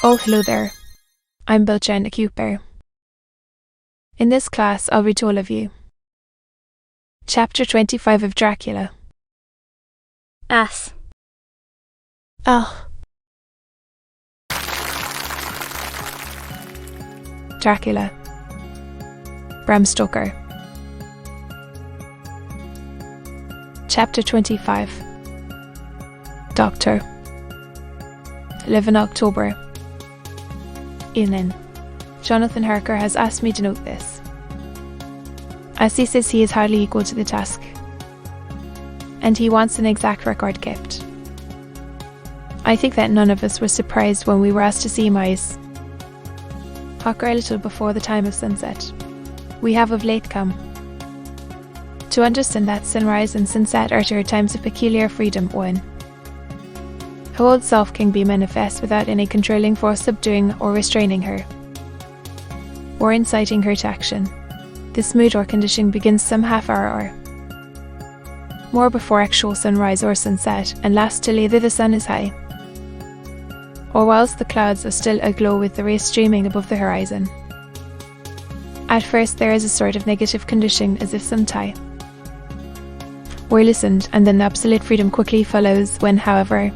Oh, hello there. I'm Belchen, a cute bear. In this class, I'll read to all of you. Chapter 25 of Dracula. Ass. Oh. Dracula. Bram Stoker. Chapter 25. Doctor. 11 October. Evening. Jonathan Harker has asked me to note this, as he says he is hardly equal to the task, and he wants an exact record kept. I think that none of us were surprised when we were asked to see him eyes. Harker a little before the time of sunset. We have of late come to understand that sunrise and sunset are to her times of peculiar freedom when her old self can be manifest without any controlling force subduing or restraining her, or inciting her to action. This mood or condition begins some half hour or more before actual sunrise or sunset, and lasts till either the sun is high, or whilst the clouds are still aglow with the rays streaming above the horizon. At first there is a sort of negative condition, as if some tie were loosened, and then absolute freedom quickly follows. When, however,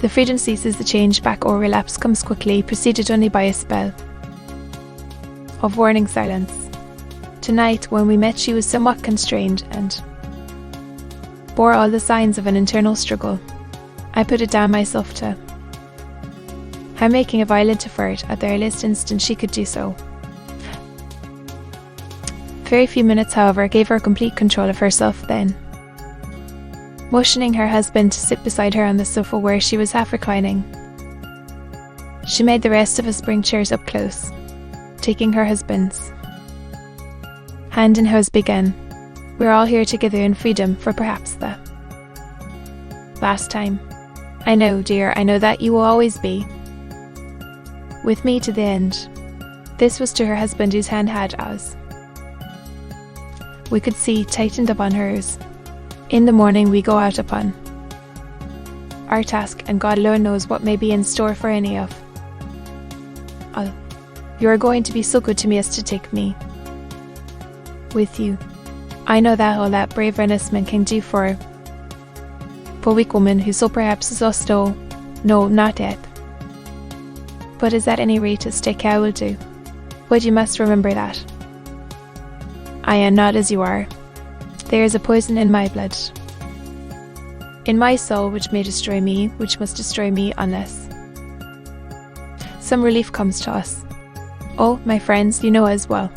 the freedom ceases, the change back or relapse comes quickly, preceded only by a spell of warning silence. Tonight, when we met, she was somewhat constrained and bore all the signs of an internal struggle. I put it down myself to her making a violent effort at the earliest instant she could do so. Very few minutes, however, gave her complete control of herself. Then, motioning her husband to sit beside her on the sofa where she was half reclining, she made the rest of us bring chairs up close. Taking her husband's hand in hers, began, "We're all here together in freedom for perhaps the last time. I know, dear, I know that you will always be with me to the end." This was to her husband, whose hand had, as we could see, tightened upon hers. In the morning we go out upon our task, and God alone knows what may be in store for any of us. You are going to be so good to me as to take me with you. I know that all that brave earnest man can do for a weak woman who so perhaps is also, no, not death, but is at any rate as take I will do. But you must remember that I am not as you are. There is a poison in my blood, in my soul, which may destroy me, which must destroy me unless some relief comes to us. Oh, my friends, you know as well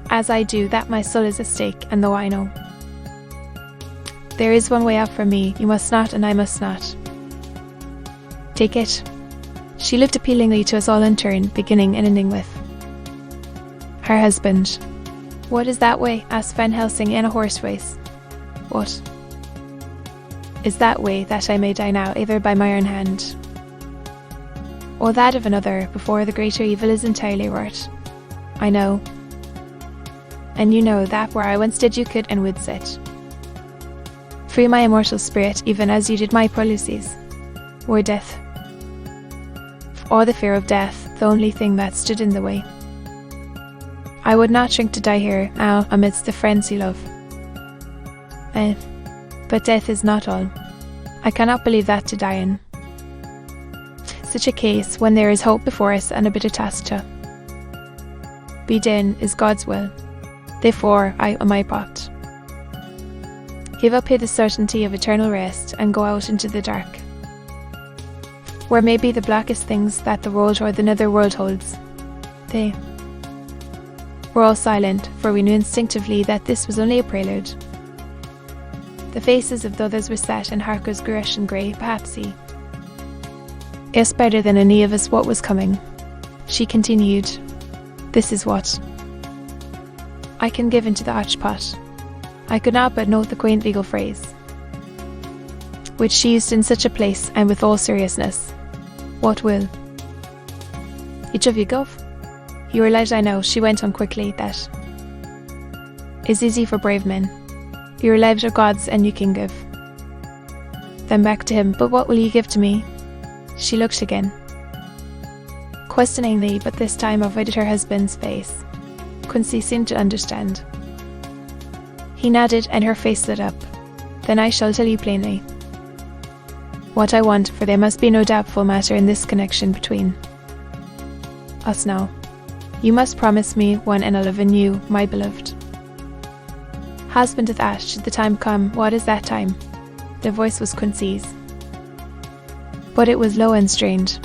as I do that my soul is at stake, and though I know there is one way out for me, you must not, and I must not take it. She looked appealingly to us all in turn, beginning and ending with her husband. "What is that way?" asked Van Helsing in a hoarse voice. "What is that way, that I may die now, either by my own hand or that of another, before the greater evil is entirely wrought? I know, and you know, that where I once did you could and would sit, free my immortal spirit, even as you did my policies, were death, or the fear of death, the only thing that stood in the way. I would not shrink to die here, now, amidst the friends you love. But death is not all. I cannot believe that to die in such a case, when there is hope before us and a bitter task to be done, is God's will. Therefore, I, on my part, give up here the certainty of eternal rest, and go out into the dark, where may be the blackest things that the world or the nether world holds." They were all silent, for we knew instinctively that this was only a prelude. The faces of the others were set, and Harker's grew ashen grey. Perhaps he guessed better than any of us what was coming. She continued, "This is what I can give into the hotchpot." I could not but note the quaint legal phrase which she used in such a place, and with all seriousness. "What will each of you give? You are light, I know," she went on quickly, "that is easy for brave men. Your lives are God's, and you can give them back to him. But what will you give to me?" She looked again, questioningly, but this time avoided her husband's face. Quincy seemed to understand. He nodded and her face lit up. Then I shall tell you plainly what I want, for there must be no doubtful matter in this connection between us now. You must promise me one, and I'll live in you, my beloved husband of Ash, should the time come. What is that time? The voice was Quincy's, but it was low and strained.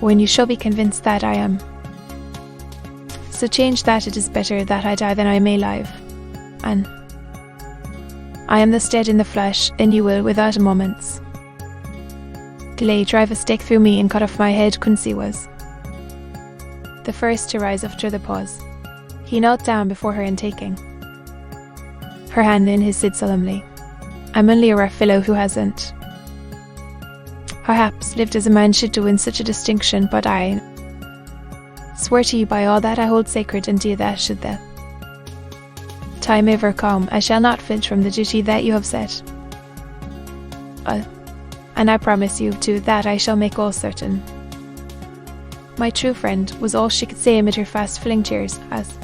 When you shall be convinced that I am. So change that, it is better that I die than I may live. And I am thus dead in the flesh, and you will, without a moment's delay, drive a stake through me and cut off my head. Quincy was the first to rise after the pause. He knelt down before her and taking her hand in his, said solemnly, I'm only a rough fellow who hasn't perhaps lived as a man should do in such a distinction, but I swear to you by all that I hold sacred and dear that should the time ever come, I shall not flinch from the duty that you have set. And I promise you, too, that I shall make all certain. My true friend, was all she could say amid her fast-filling tears, as,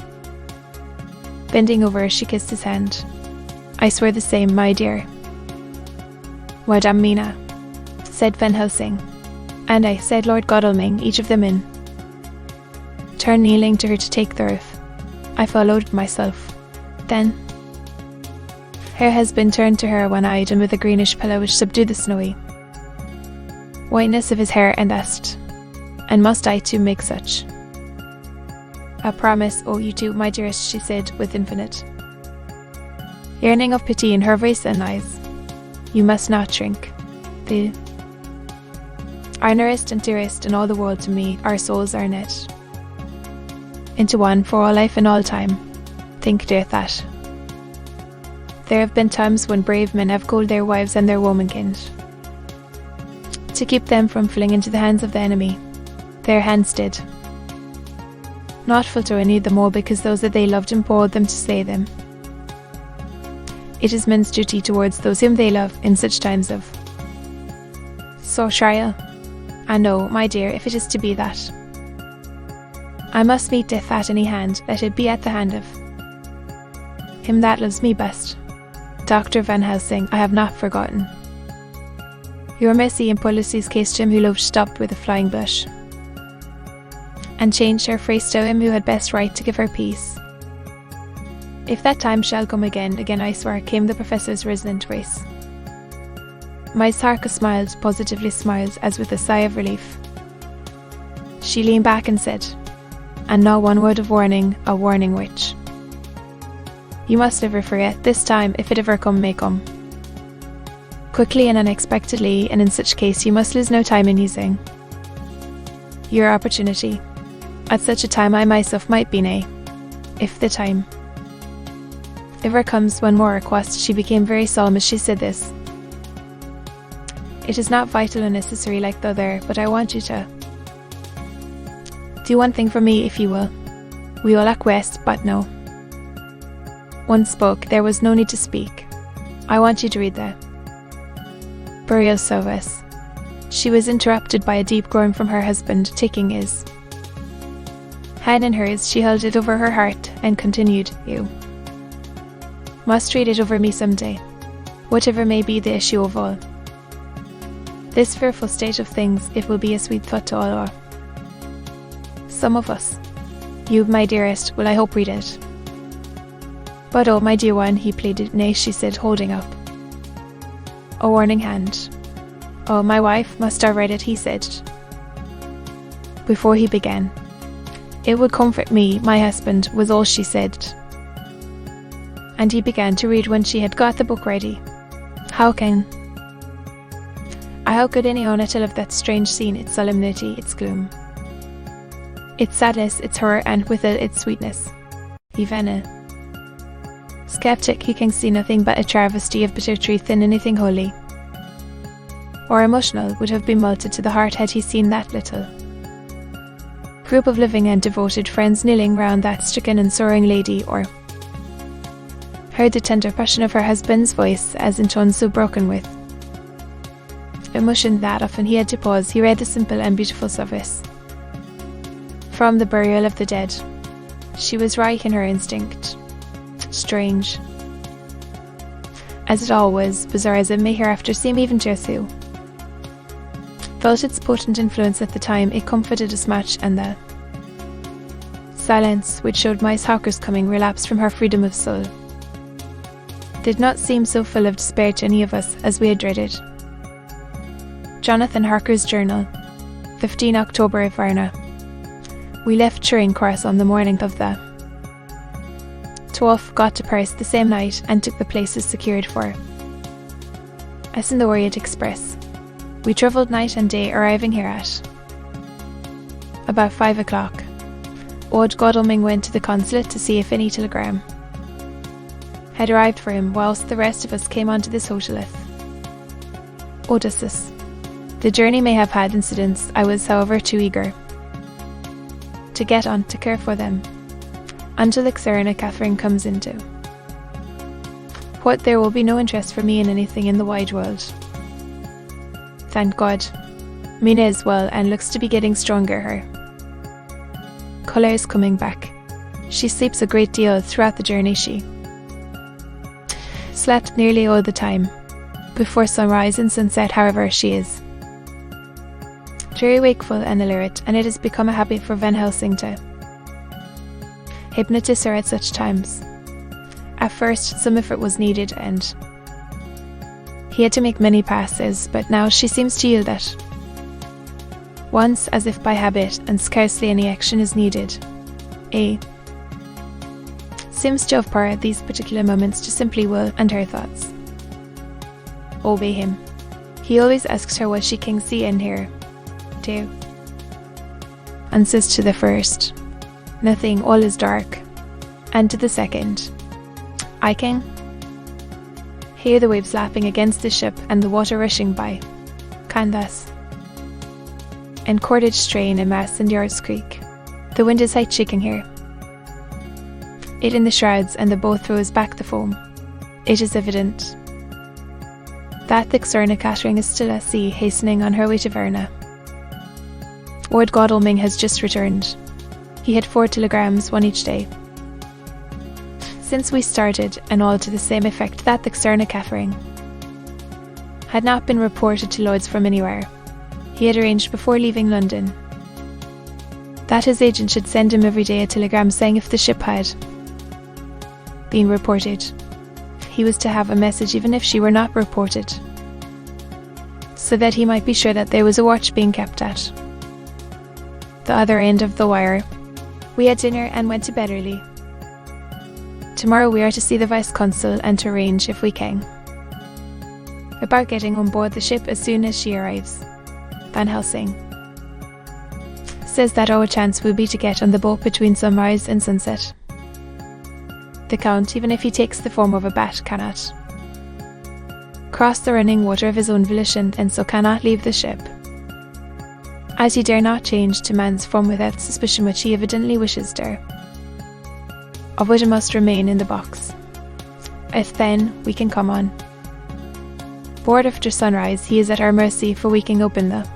bending over, she kissed his hand. I swear the same, my dear Madame Mina, said Van Helsing. And I, said Lord Godalming, each of them in turn kneeling to her to take the oath. I followed myself. Then her husband turned to her one-eyed and with a greenish pallor which subdued the snowy whiteness of his hair, and asked, and must I too make such a promise? Oh, you too, my dearest, she said with infinite yearning of pity in her voice and eyes. You must not shrink. They are nearest and dearest in all the world to me. Our souls are knit into one for all life and all time. Think, dear, that there have been times when brave men have called their wives and their womankind to keep them from falling into the hands of the enemy. Their hands did not falter any the more because those that they loved implored them to slay them. It is men's duty towards those whom they love in such times of sore trial. And oh, my dear, if it is to be that I must meet death at any hand, let it be at the hand of him that loves me best. Dr. Van Helsing, I have not forgotten your mercy in poor Lucy's case. To him who loved stopped with a flying bush and changed her phrase to him who had best right to give her peace. If that time shall come again, again I swear, came the professor's resonant voice. My Sarka smiled, positively smiled, as with a sigh of relief. She leaned back and said, and not one word of warning, a warning which you must never forget. This time, if it ever come, may come quickly and unexpectedly, and in such case you must lose no time in using your opportunity. At such a time I myself might be, nay, if the time ever comes. One more request. She became very solemn as she said this. It is not vital and necessary like the other, but I want you to do one thing for me, if you will. We all acquiesced, but no one spoke. There was no need to speak. I want you to read the burial service. She was interrupted by a deep groan from her husband. Taking his hand in hers, she held it over her heart and continued, You must read it over me some day, whatever may be the issue of all this fearful state of things. It will be a sweet thought to all, or some of us. You, my dearest, will I hope read it. But oh, my dear one, he pleaded. Nay, she said, holding up a warning hand. Oh, my wife, must I read it? He said before he began. It would comfort me, my husband, was all she said. And he began to read when she had got the book ready. How could anyhow not tell of that strange scene, its solemnity, its gloom, its sadness, its horror, and with it its sweetness? Even a skeptic who can see nothing but a travesty of bitter truth in anything holy or emotional would have been melted to the heart had he seen that little group of living and devoted friends kneeling round that stricken and sorrowing lady, or heard the tender passion of her husband's voice as in tones so broken with Emotion that often he had to pause, he read the simple and beautiful service. From the burial of the dead. She was right in her instinct. Strange. As it all was, bizarre as it may hereafter seem even to Sue. Felt its potent influence at the time, it comforted us much, and the silence, which showed Mice Hawker's coming relapse from her freedom of soul, did not seem so full of despair to any of us as we had dreaded. Jonathan Harker's journal, 15 October of Varna. We left Charing Cross on the morning of the 12th, got to Paris the same night and took the places secured for us in the Orient Express. We travelled night and day, arriving here at about 5 o'clock. Old Godalming went to the consulate to see if any telegram had arrived for him, whilst the rest of us came on to this hoteleth. Odysseus. The journey may have had incidents, I was however too eager to get on to care for them, until Xerna Catherine comes into what there will be no interest for me in anything in the wide world. Thank God. Mina is well and looks to be getting stronger. Her colour is coming back. She sleeps a great deal throughout the journey. She slept nearly all the time. Before sunrise and sunset, however, she is very wakeful and alert, and it has become a habit for Van Helsing to hypnotize her at such times. At first, some effort was needed, and he had to make many passes, but now she seems to yield at once, as if by habit, and scarcely any action is needed. Seems to have power at these particular moments to simply will, and her thoughts obey him. He always asks her what she can see and hear, too, and says to the first, nothing, all is dark, and to the second, I can hear the waves lapping against the ship and the water rushing by. Canvas and cordage strain and masts and yards creak. The wind is height shaking here. It in the shrouds, and the bow throws back the foam. It is evident that the Xerna Catherine is still at sea, hastening on her way to Varna. Lord Godalming has just returned. He had 4 telegrams, one each day, since we started, and all to the same effect, that the Xerna Catherine had not been reported to Lloyd's from anywhere. He had arranged before leaving London that his agent should send him every day a telegram saying if the ship had been reported. He was to have a message even if she were not reported, so that he might be sure that there was a watch being kept at the other end of the wire. We had dinner and went to bed early. Tomorrow we are to see the Vice-Consul and to arrange, if we can, about getting on board the ship as soon as she arrives. Van Helsing says that our chance will be to get on the boat between sunrise and sunset. The Count, even if he takes the form of a bat, cannot cross the running water of his own volition, and so cannot leave the ship, as he dare not change to man's form without suspicion, which he evidently wishes there, of which it must remain in the box. If then we can come on board after sunrise, he is at our mercy, for we can open the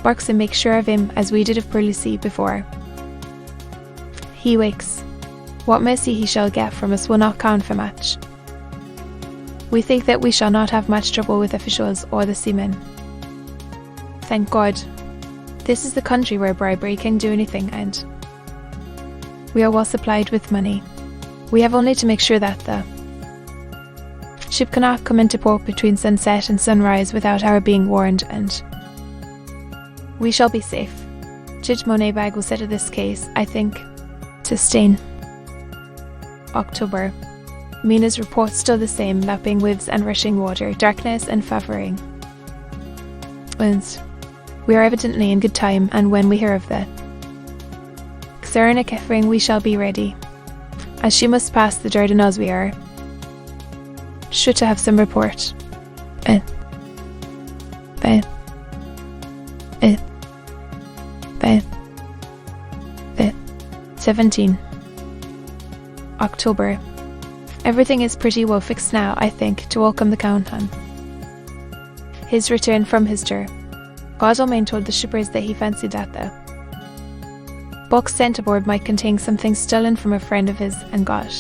box and make sure of him, as we did of Perlucy before he wakes. What mercy he shall get from us will not count for much. We think that we shall not have much trouble with officials or the seamen. Thank God. This is the country where bribery can do anything, and we are well supplied with money. We have only to make sure that the ship cannot come into port between sunset and sunrise without our being warned, and we shall be safe. Judge Moneybag will settle this case, I think. Sustain. October. Mina's report still the same, lapping waves and rushing water, darkness and favouring winds. We are evidently in good time, and when we hear of the Xerna Catherine we shall be ready, as she must pass the Dardanelles. We are sure to have some report. 17 October. Everything is pretty well fixed now, I think, to welcome the Count on his return from his tour. Godalming told the shippers that he fancied that the box sent aboard might contain something stolen from a friend of his and got.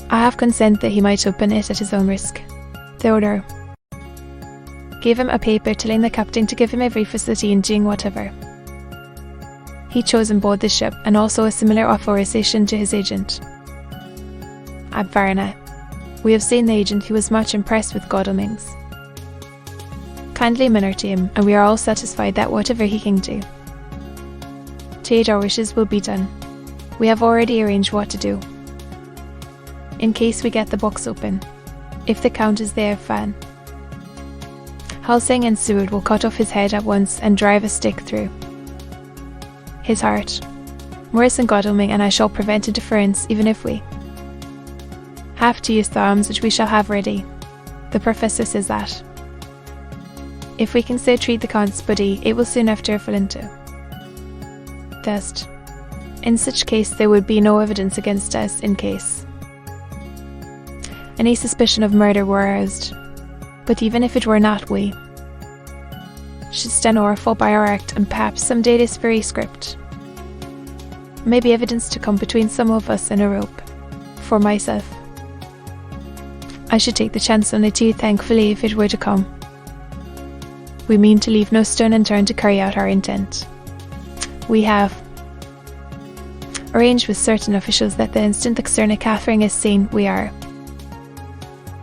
I have consent that he might open it at his own risk. The owner gave him a paper telling the captain to give him every facility in doing whatever he chose on board the ship, and also a similar authorization to his agent. At Varna, we have seen the agent who was much impressed with Godalming's kindly manner to him, and we are all satisfied that whatever he can do to aid our wishes will be done. We have already arranged what to do in case we get the box open. If the Count is there, Fan Helsing and Seward will cut off his head at once and drive a stake through his heart. Morris and Godalming and I shall prevent interference, even if we have to use the arms which we shall have ready. The Professor says that if we can so treat the Count's body, it will soon after fall into dust. In such case, there would be no evidence against us in case any suspicion of murder were aroused. But even if it were not, we should stand orful by our act, and perhaps someday this very script may be evidence to come between some of us and a rope. For myself, I should take the chance only too thankfully if it were to come. We mean to leave no stone unturned to carry out our intent. We have arranged with certain officials that the instant the Xerna Catherine is seen, we are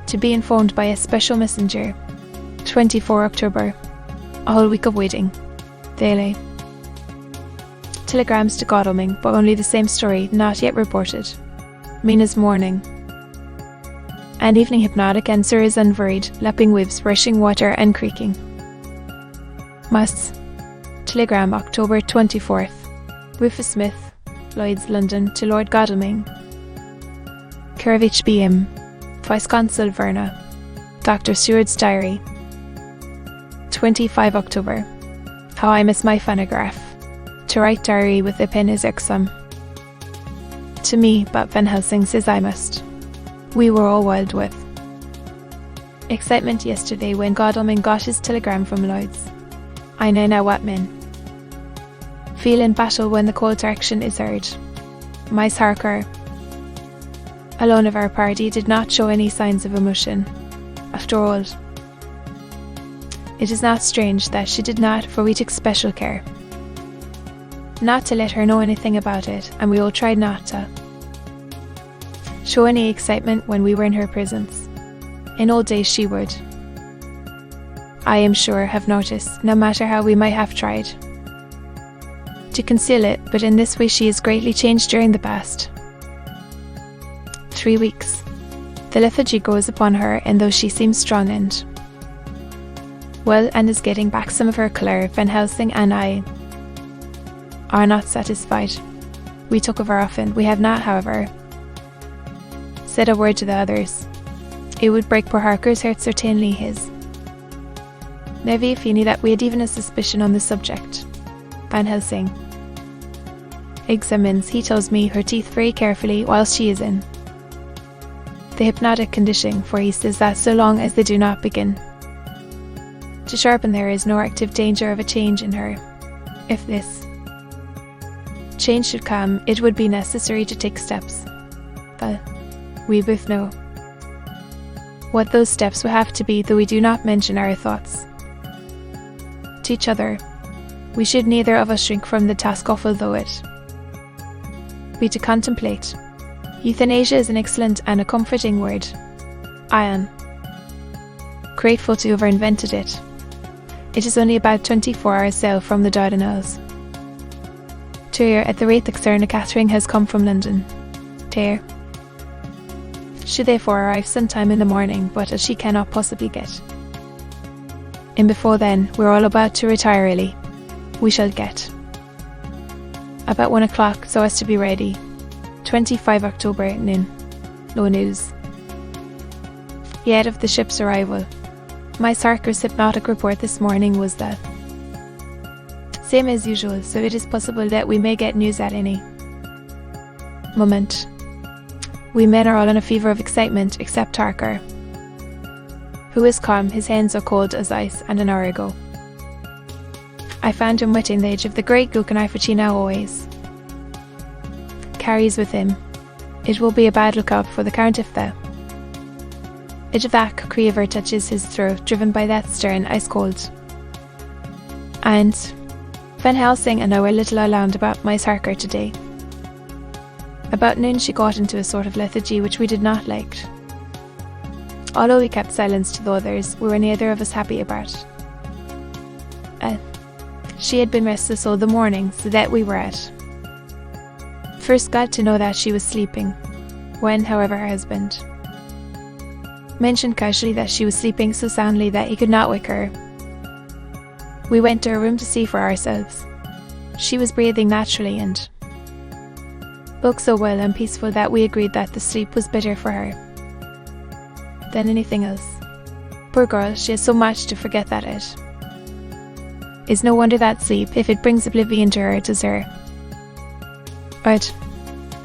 to be informed by a special messenger. 24 October. A whole week of waiting. Daily telegrams to Godalming, but only the same story, not yet reported. Mina's morning and evening hypnotic answers unworried, lapping waves, rushing water and creaking masts. Telegram October 24th. Rufus Smith, Lloyd's, London, to Lord Godalming. Care of HBM, Vice Consul Verna. Dr. Seward's diary. 25 October. How I miss my phonograph. To write diary with a pen is irksome to me, but Van Helsing says I must. We were all wild with excitement yesterday when Godalming got his telegram from Lloyd's. I know now what men feel in battle when the call to action is heard. Miss Harker, alone of our party, did not show any signs of emotion. After all, it is not strange that she did not, for we took special care not to let her know anything about it, and we all tried not to show any excitement when we were in her presence. In old days she would, I am sure, have noticed, no matter how we might have tried to conceal it, but in this way she is greatly changed during the past 3 weeks. The lethargy grows upon her, and though she seems strong and well and is getting back some of her colour, Van Helsing and I are not satisfied. We talk of her often. We have not, however, said a word to the others. It would break poor Harker's heart, certainly his. Never Feeney that we had even a suspicion on the subject. Van Helsing examines, he tells me, her teeth very carefully whilst she is in the hypnotic condition, for he says that so long as they do not begin to sharpen, there is no active danger of a change in her. If this change should come, it would be necessary to take steps. But we both know what those steps will have to be, though we do not mention our thoughts to each other. We should neither of us shrink from the task, awful though it be to contemplate. Euthanasia is an excellent and a comforting word. I am grateful to whoever invented it. It is only about 24 hours sail from the Dardanelles. Tour at the rate that Xerna Catherine has come from London. There should therefore arrive sometime in the morning, but as she cannot possibly get in before then, we're all about to retire early. We shall get about 1 o'clock so as to be ready. 25 October at noon. No news yet of the ship's arrival. Miss Harker's hypnotic report this morning was that same as usual, so it is possible that we may get news at any moment. We men are all in a fever of excitement, except Harker. who is calm, his hands are cold as ice, and an hour ago. I found him wetting the edge of the great gook, and I for now always carries with him. It will be a bad lookout for the current if the edge of that creever touches his throat, driven by that stern ice cold. And Van Helsing and I were a little alarmed about Miss Harker today. About noon she got into a sort of lethargy which we did not like. Although we kept silence to the others, we were neither of us happy about. She had been restless all the morning, so that we were at first glad to know that she was sleeping, when, however, her husband mentioned casually that she was sleeping so soundly that he could not wake her. We went to her room to see for ourselves. She was breathing naturally and looked so well and peaceful that we agreed that the sleep was better for her than anything else. Poor girl, she has so much to forget that it is no wonder that sleep, if it brings oblivion to her, does her. But,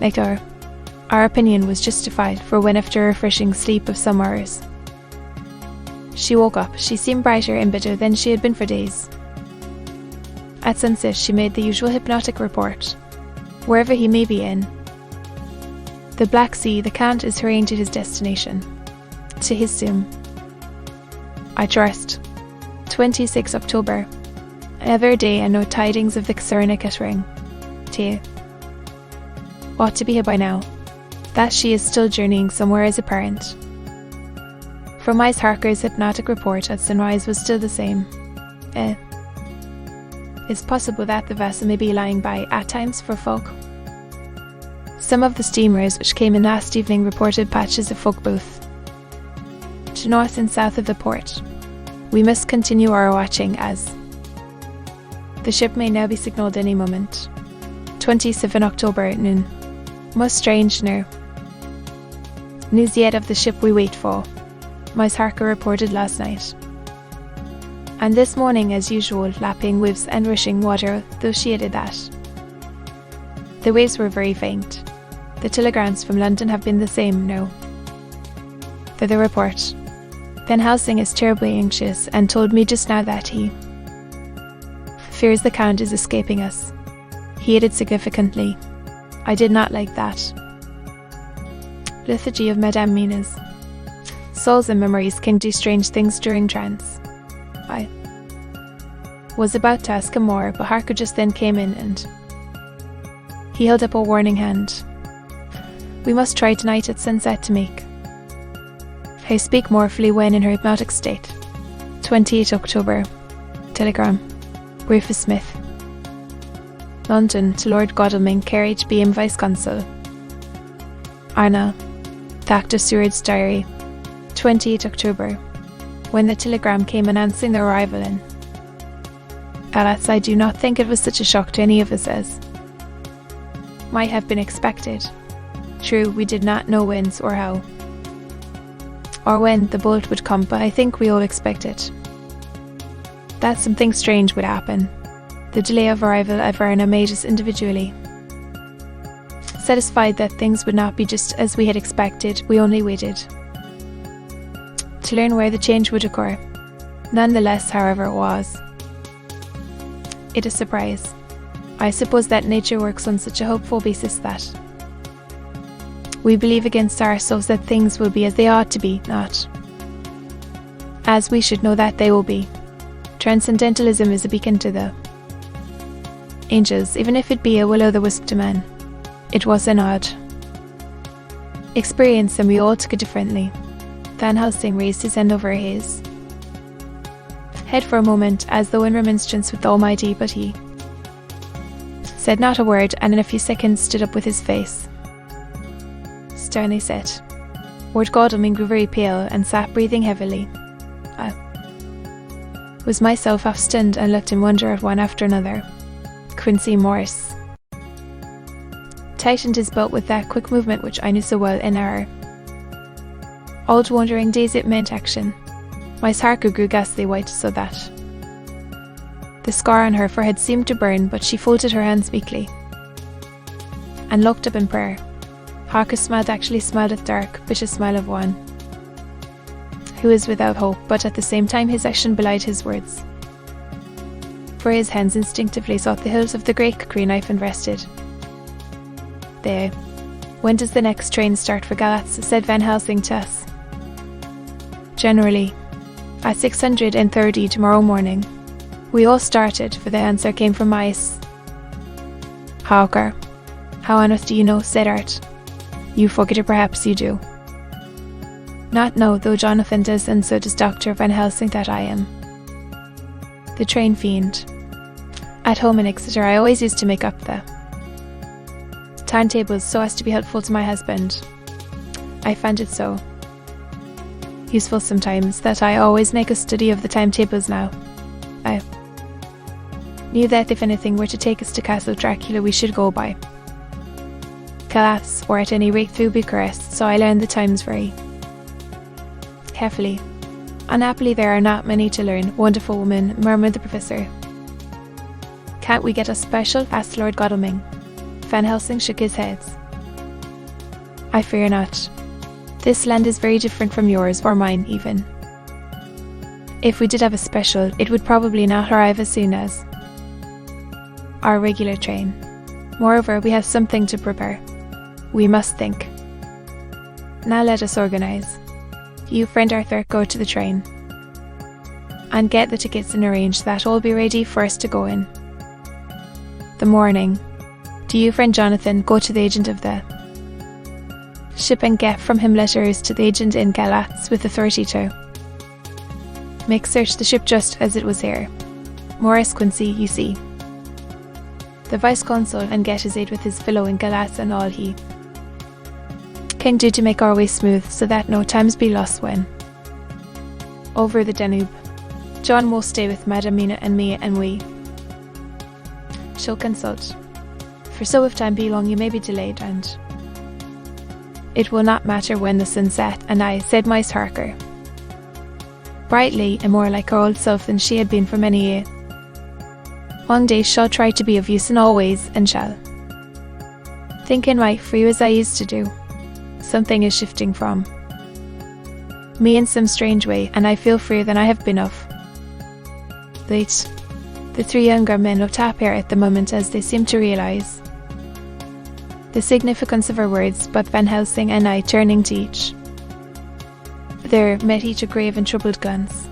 like our opinion was justified, for when after a refreshing sleep of some hours, she woke up, she seemed brighter and better than she had been for days. At sunset she made the usual hypnotic report, wherever he may be in the Black Sea, the Count is hurrying to his destination, to his doom. I trust. 26 October. Another day and no tidings of the Cyrenaic ring. T. Ought to be here by now. That she is still journeying somewhere is apparent. From Miss Harker's hypnotic report at sunrise was still the same. It's possible that the vessel may be lying by at times for fog. Some of the steamers which came in last evening reported patches of fog both to north and south of the port. We must continue our watching as the ship may now be signalled any moment. 27 October at noon. Most strange now. News yet of the ship we wait for. Miss Harker reported last night. And this morning, as usual, lapping waves and rushing water, though she added that the waves were very faint. The telegrams from London have been the same now. For the report, Van Helsing is terribly anxious and told me just now that he fears the Count is escaping us. He added significantly, I did not like that. Lethargy of Madame Mina's. Souls and memories can do strange things during trance. I was about to ask him more, but Harker just then came in and he held up a warning hand. We must try tonight at sunset to make her speak more fully when in her hypnotic state. 28 October. Telegram. Rufus Smith. London to Lord Godalming, carriage BM Vice-Consul. Arna. Dr. Seward's diary. 28 October. When the telegram came announcing their arrival in Alas, I do not think it was such a shock to any of us as might have been expected. True, we did not know whence or how, or when the boat would come, but I think we all expected that something strange would happen. The delay of arrival at Varna made us individually satisfied that things would not be just as we had expected. We only waited to learn where the change would occur. Nonetheless, however, it was a surprise. I suppose that nature works on such a hopeful basis that we believe against ourselves that things will be as they ought to be, not as we should know that they will be. Transcendentalism is a beacon to the angels, even if it be a will-o'-the-wisp to men. It was an odd experience, and we all took it differently. Van Helsing raised his hand over his head for a moment, as though in remonstrance with the Almighty, but he said not a word, and in a few seconds stood up with his face sternly set. Lord Godalming grew very pale and sat breathing heavily. I was myself half stunned and looked in wonder at one after another. Quincy Morris tightened his belt with that quick movement which I knew so well in our old wandering days. It meant action. Miss Harker grew ghastly white, so that the scar on her forehead seemed to burn, but she folded her hands weakly and looked up in prayer. Harker smiled, actually smiled a dark, bitter smile of one who is without hope, but at the same time his action belied his words. For his hands instinctively sought the hilt of the great kukri knife and rested. There. When does the next train start for Galatz? Said Van Helsing to us. Generally, at 6:30 tomorrow morning. We all started, for the answer came from Mice. Hawker. How on earth do you know? Said Art. You forget it, perhaps you do. Not know, though Jonathan does, and so does Dr. Van Helsing, that I am. The train fiend. At home in Exeter I always used to make up the timetables so as to be helpful to my husband. I found it so useful sometimes that I always make a study of the timetables now. I knew that if anything were to take us to Castle Dracula we should go by Galatz, or at any rate through Bucharest, so I learned the times very carefully. Unhappily there are not many to learn, wonderful woman, murmured the professor. Can't we get a special? Asked Lord Godalming. Van Helsing shook his head. I fear not. This land is very different from yours, or mine even. If we did have a special, it would probably not arrive as soon as our regular train. Moreover, we have something to prepare. We must think. Now let us organize. You, friend Arthur, go to the train and get the tickets and arrange that all be ready for us to go in the morning. Do you, friend Jonathan, go to the agent of the ship and get from him letters to the agent in Galatz with authority to make search the ship just as it was here. Morris Quincy, you see, the vice-consul, and get his aid with his fellow in Galatz and all he can do to make our way smooth, so that no times be lost when over the Danube. John will stay with Madam Mina and me, and we shall consult. For so if time be long you may be delayed, and it will not matter when the sun set. And I, said Mice Harker, brightly, and more like her old self than she had been for many a long day, shall try to be of use in all ways, and shall think and write for you as I used to do. Something is shifting from me in some strange way, and I feel freer than I have been of late. The three younger men looked happier at the moment, as they seemed to realise the significance of her words, but Van Helsing and I, turning to each there, met each a grave and troubled glance.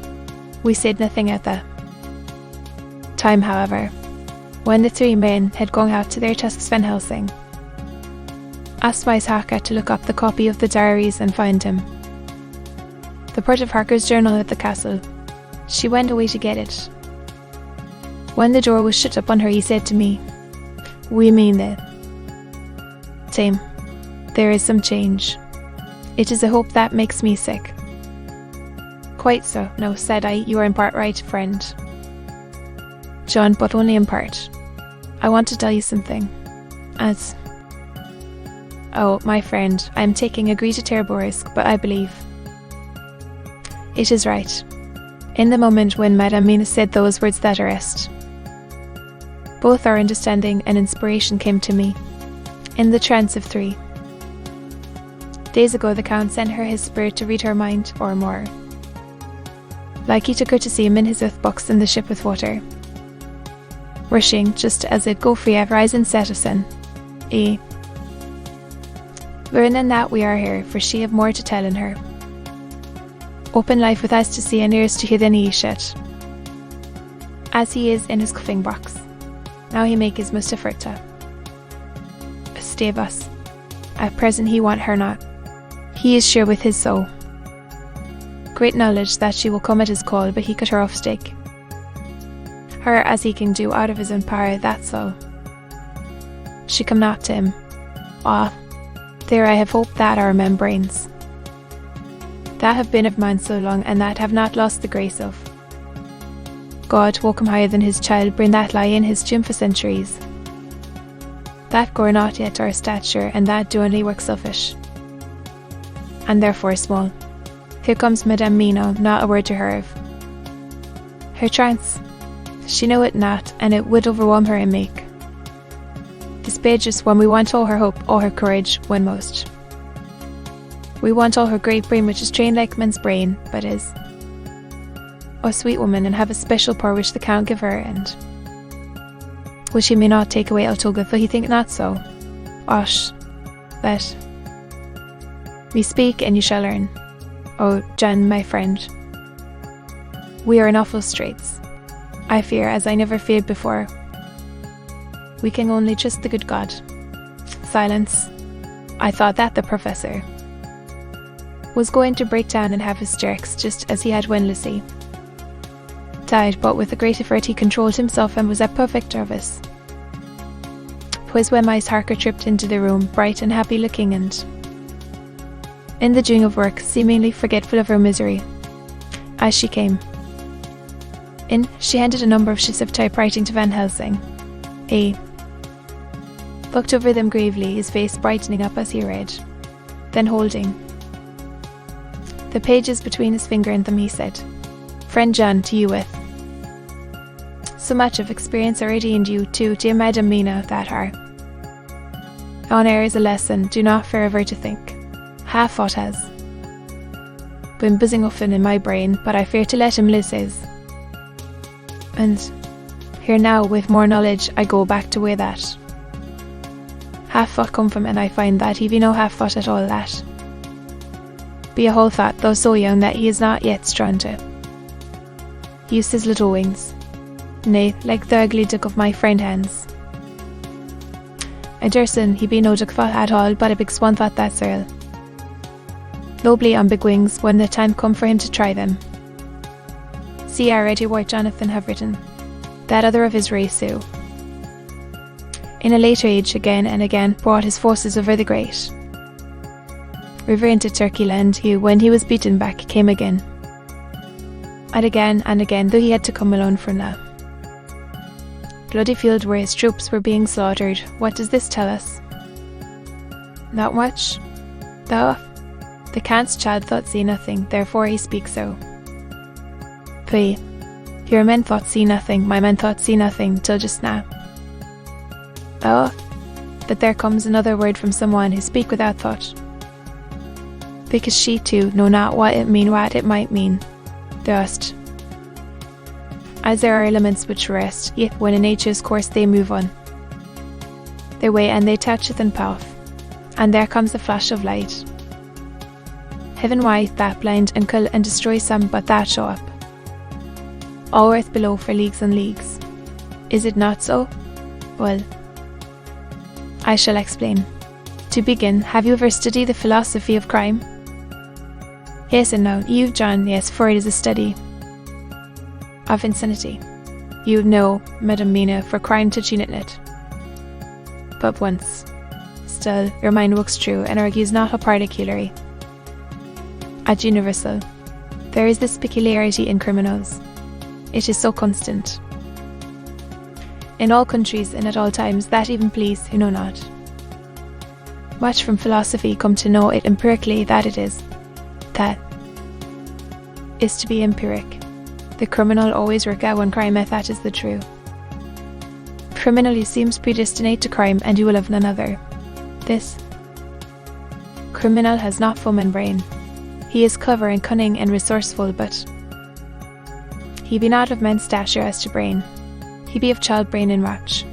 We said nothing at the time, however. When the three men had gone out to their tasks, Van Helsing asked Mice Harker to look up the copy of the diaries and find him the part of Harker's journal at the castle. She went away to get it. When the door was shut upon her, he said to me, we mean the same. There is some change. It is a hope that makes me sick. Quite so. No, said I, you are in part right, friend John, but only in part. I want to tell you something. As oh, my friend, I am taking a great terrible risk, but I believe it is right. In the moment when Madame Mina said those words that arrest both our understanding and inspiration came to me. In the trance of 3 days ago, the Count sent her his spirit to read her mind, or more like he took her to see him in his earth box in the ship with water rushing, just as it go free ever rise and set of sin. Learn in that we are here, for she have more to tell in her open life with eyes to see and ears to hear than he shut as he is in his cuffing box. Now he make his most effort to stave us. At present he want her not. He is sure with his soul great knowledge that she will come at his call, but he cut her off stake her as he can do out of his own power, that's all. She come not to him. There I have hoped that our membranes that have been of man so long, and that have not lost the grace of God, will come higher than his child, bring that lie in his tomb for centuries, that gore not yet our stature, and that do only work selfish, and therefore small. Here comes Madame Mina, not a word to her of her trance. She know it not, and it would overwhelm her and make despair just when we want all her hope, all her courage, when most We want all her great brain, which is trained like man's brain, but is a sweet woman, and have a special power which the count give her, and which he may not take away altogether, for he think not so. Osh, let me speak, and you shall learn. Oh, Jan, my friend, we are in awful straits. I fear, as I never feared before. We can only trust the good God. Silence. I thought that the professor was going to break down and have hysterics, just as he had when Lucy died, but with a great effort he controlled himself and was at perfect service. 'Twas when Miss Harker tripped into the room, bright and happy looking, and in the doing of work, seemingly forgetful of her misery. As she came in, she handed a number of sheets of typewriting to Van Helsing. He looked over them gravely, his face brightening up as he read. Then, holding the pages between his finger and thumb, he said, "Friend John, to you with so much of experience already, and you too, dear Madam Mina, that are on air is a lesson. Do not fear ever to think. Half what has been buzzing often in my brain, but I fear to let him listen. And here now, with more knowledge, I go back to where that half thought come from, and I find that he be no half thought at all, that be a whole thought, though so young that he is not yet strong to use his little wings. Nay, like the ugly duck of my friend Hans. I dursten he be no duck thought at all, but a big swan thought, that's Earl. Nobly on big wings, when the time come for him to try them. See already what Jonathan have written, that other of his race who, in a later age, again and again brought his forces over the great river into Turkey land, who, when he was beaten back, came again and again, though he had to come alone from the bloody field where his troops were being slaughtered. What does this tell us? Not much. The Count's child thought see nothing, therefore he speaks so. Pray, your men thought see nothing, my men thought see nothing, till just now. Oh, but there comes another word from someone who speak without thought. Because she too know not what it might mean. Just as there are elements which rest, yet when in nature's course they move on their way, and they toucheth and path, and there comes a flash of light. Heaven wide that blind and kill and destroy some, but that show up all earth below for leagues and leagues. Is it not so? Well, I shall explain. To begin, have you ever studied the philosophy of crime? Yes and no. You, John, yes, for it is a study of insanity. You know, Madam Mina, for crime touching it. But once, still, your mind works true and argues not a particularly at universal. There is this peculiarity in criminals. It is so constant in all countries and at all times, that even police who know not much from philosophy come to know it empirically, that is to be empiric. The criminal always work out one crime, if that is the true criminal, he seems predestinate to crime, and you will have none other. This criminal has not foam and brain. He is clever and cunning and resourceful, but he be not of man's stature as to brain. He be of child brain and watch.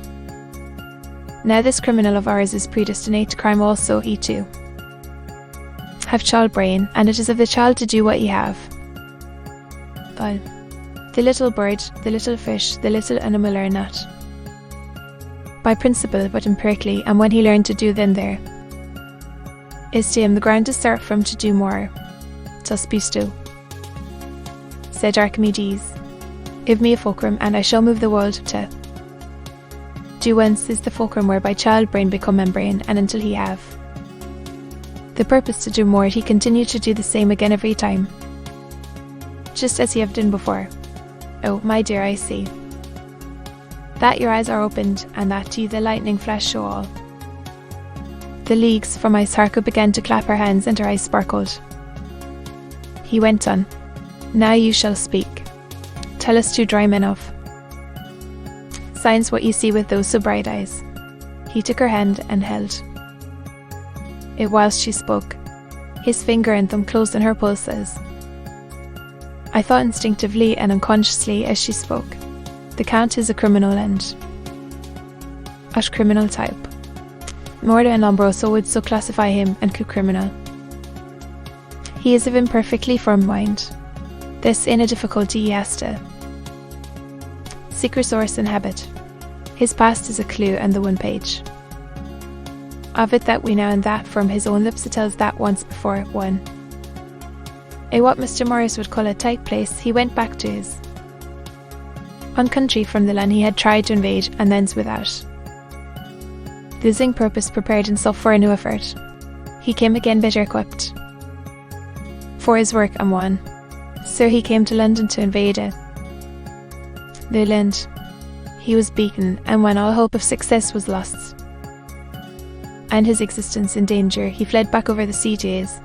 Now this criminal of ours is predestinate to crime also, he too have child brain, and it is of the child to do what ye have. But the little bird, the little fish, the little animal learn not by principle, but empirically, and when he learned to do, then there is to him the ground to start from to do more. Thus be still, said Archimedes. Give me a fulcrum, and I shall move the world to do. Whence is the fulcrum whereby child brain become membrane, and until he have the purpose to do more, he continue to do the same again every time, just as he have done before. Oh, my dear, I see that your eyes are opened, and that to you the lightning flash show all the leagues. For my Sarko began to clap her hands, and her eyes sparkled. He went on, now you shall speak. Tell us two dry men of science what you see with those so bright eyes. He took her hand and held it whilst she spoke. His finger and thumb closed on her pulses. I thought instinctively and unconsciously as she spoke. The Count is a criminal and a criminal type. Morda and Lombroso would so classify him and could criminal. He is of imperfectly firm mind. This in a difficulty he has to seek resource and habit. His past is a clue and the one page of it that we know, and that from his own lips it tells that once before one. In what Mr. Morris would call a tight place, he went back to his own country from the land he had tried to invade, and thence without losing purpose prepared himself for a new effort. He came again better equipped for his work and won. So he came to London to invade it. The land. He was beaten, and when all hope of success was lost, and his existence in danger, he fled back over the sea to his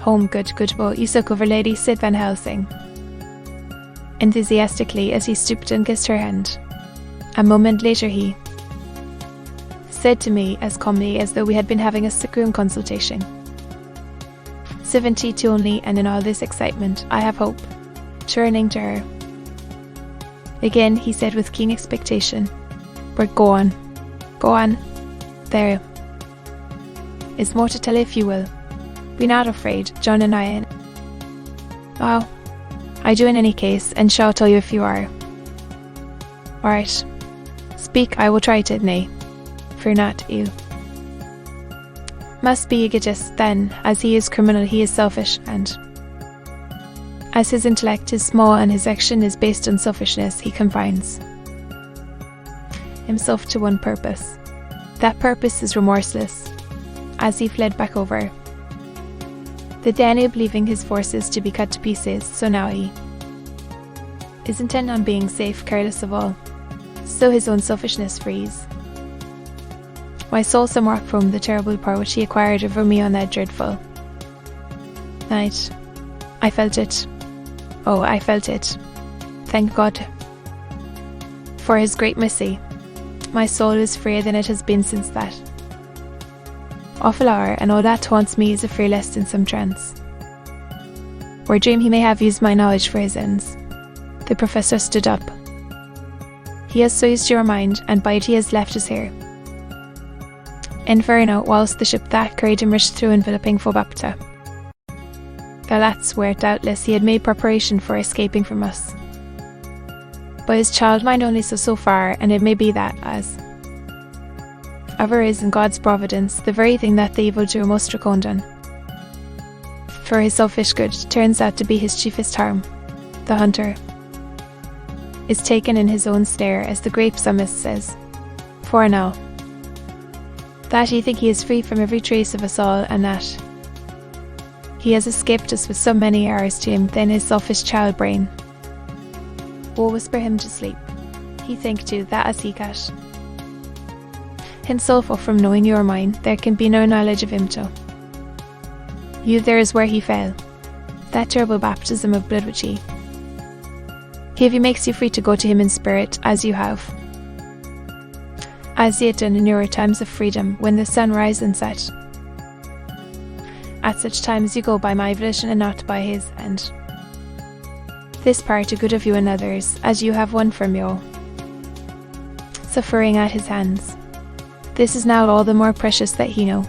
home. Good boat you took over Lady Sid Van Helsing, enthusiastically as he stooped and kissed her hand. A moment later he said to me as calmly as though we had been having a sick-room consultation, 72 only, and in all this excitement I have hope. Turning to her again, he said with keen expectation, "But go on. There is more to tell if you will. Be not afraid, John and I. Oh, I do in any case, and shall tell you if you are. All right. Speak, I will try to, nay. Fear not, you. Must be egotist, then, as he is criminal, he is selfish, and as his intellect is small and his action is based on selfishness, he confines himself to one purpose. That purpose is remorseless, as he fled back over the Danube, leaving his forces to be cut to pieces, so now he is intent on being safe, careless of all, so his own selfishness frees my soul somewhat from the terrible power which he acquired over me on that dreadful night. I felt it. Oh, I felt it. Thank God for his great mercy. My soul is freer than it has been since that awful hour, and all that haunts me is a fear lest in some trance or dream he may have used my knowledge for his ends. The professor stood up. He has so used your mind, and by it he has left us here. Inferno, whilst the ship that carried him rushed through enveloping Phobapta. That's where doubtless he had made preparation for escaping from us. But his child mind only so far, and it may be that, as ever is in God's providence, the very thing that the evil do most draconian for his selfish good turns out to be his chiefest harm. The hunter is taken in his own snare, as the great psalmist says. For now, that ye think he is free from every trace of us all, and that he has escaped us with so many errors to him, then his selfish child brain will whisper him to sleep. He think too that as he cat himself off from knowing your mind, there can be no knowledge of him too. You there is where he fell. That terrible baptism of blood which he gave you makes you free to go to him in spirit, as you have as yet done in your times of freedom, when the sun rise and set. At such times you go by my volition and not by his, and this part to good of you and others, as you have won from your suffering at his hands. This is now all the more precious that he know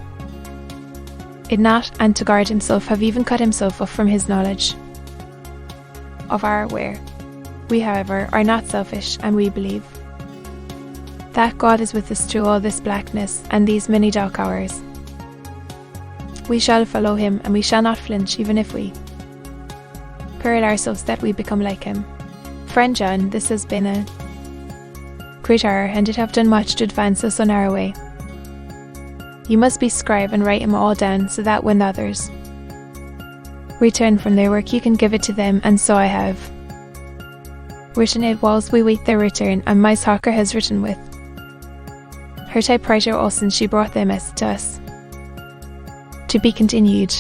it not, and to guard himself have even cut himself off from his knowledge of our where. We, however, are not selfish, and we believe that God is with us through all this blackness and these many dark hours. We shall follow him, and we shall not flinch, even if we peril ourselves that we become like him. Friend John, this has been a great hour, and it have done much to advance us on our way. You must be scribe and write him all down, so that when the others return from their work you can give it to them, and so I have written it whilst we wait their return, and Miss Hawker has written with her typewriter also, and she brought them as to us. To be continued.